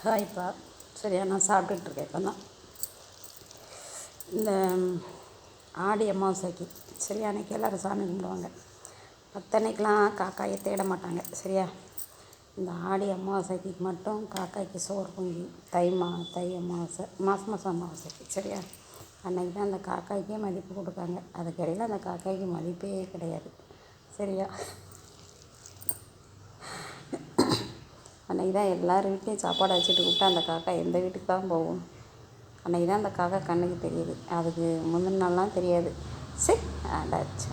ஹாய்ப்பா. சரியா, நான் சாப்பிட்டுட்ருக்கேன் இப்போ தான். இந்த ஆடி அமாவாசைக்கு சரியா, அன்றைக்கி எல்லோரும் சாமி கும்பிடுவாங்க. அத்தனைக்கெலாம் காக்காயை தேட மாட்டாங்க. சரியா, இந்த ஆடி அமாவாசைக்கு மட்டும் காக்காய்க்கு சோறு பொங்கி தை அமாவாசை மாதம் அமாவாசைக்கு சரியா, அன்றைக்கி தான் அந்த காக்காய்க்கே மதிப்பு கொடுக்காங்க. அதுக்கிடையில் அந்த காக்காய்க்கு மதிப்பே கிடையாது. சரியா, அன்றைக்கி தான் எல்லோரும் வீட்லேயும் சாப்பாடை வச்சுட்டு கூப்பிட்டா அந்த காக்கா எந்த வீட்டுக்கு தான் போகும்? அன்றைக்கி தான் அந்த காக்கா கண்ணுக்கு தெரியுது. அதுக்கு முந்தின நாள்லாம் தெரியாது. சரி, அடச்ச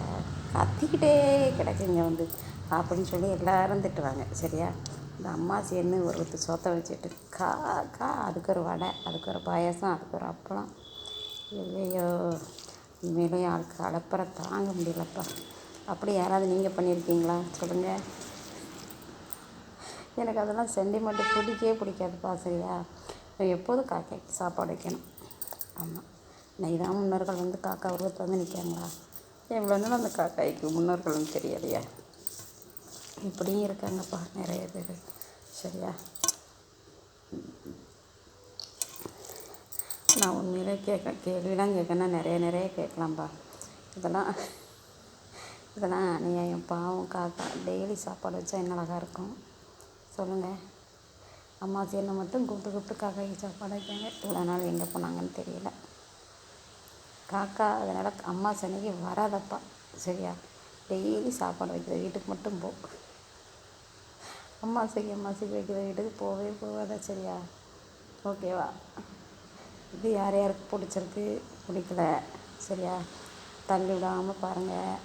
கத்திக்கிட்டே கிடக்குங்க வந்து அப்படின்னு சொல்லி எல்லோரும் திட்டுவாங்க. சரியா, இந்த அம்மாசின்னு ஒரு சொத்தை வச்சுட்டு காக்கா அதுக்கு ஒரு வடை, அதுக்கு ஒரு பாயாசம், அதுக்கு ஒரு அப்பளம். இல்லையோ, உண்மையிலேயே ஆளுக்கு அடப்பறை தாங்க முடியலப்பா. அப்படி யாராவது நீங்கள் பண்ணியிருக்கீங்களா சொல்லுங்கள். எனக்கு அதெல்லாம் சென்டிமெண்ட்டு பிடிக்காதுப்பா. சரியா, எப்போதும் காக்காய்க்கு சாப்பாடு வைக்கணும். ஆமாம், இன்றைக்கி தான் முன்னோர்கள் வந்து காக்கா உருவத்தில் வந்து நிற்காங்களா? எவ்வளோ நாள் அந்த காக்காய்க்கு முன்னோர்கள்னு தெரியலையா? இப்படியும் இருக்காங்கப்பா நிறைய பேர். சரியா, நான் உண்மையிலே கேள்விலாம் கேட்கணுன்னா நிறைய கேட்கலாம்ப்பா. இதெல்லாம் அநியாயம். பாவம் காக்கா டெய்லி சாப்பாடு வச்சா என்ன அழகாக இருக்கும் சொல்லுங்கள். அம்மாசியில் மட்டும் கூப்பிட்டு காக்காய்க்கு சாப்பாடு வைக்காங்க. இவ்வளோ நாள் எங்கே போனாங்கன்னு தெரியல. காக்கா அதனால் அம்மாசி அன்னைக்கு வராதப்பா. சரியா, டெய்லி சாப்பாடு வைக்கிற வீட்டுக்கு மட்டும் போ. அம்மாசிக்கு வைக்கிற வீட்டுக்கு போகவே போகாத. சரியா, ஓகேவா? இது யார் யாருக்கு பிடிச்சிருக்கு பிடிக்கல. சரியா, தள்ளி விடாமல் பாருங்கள்.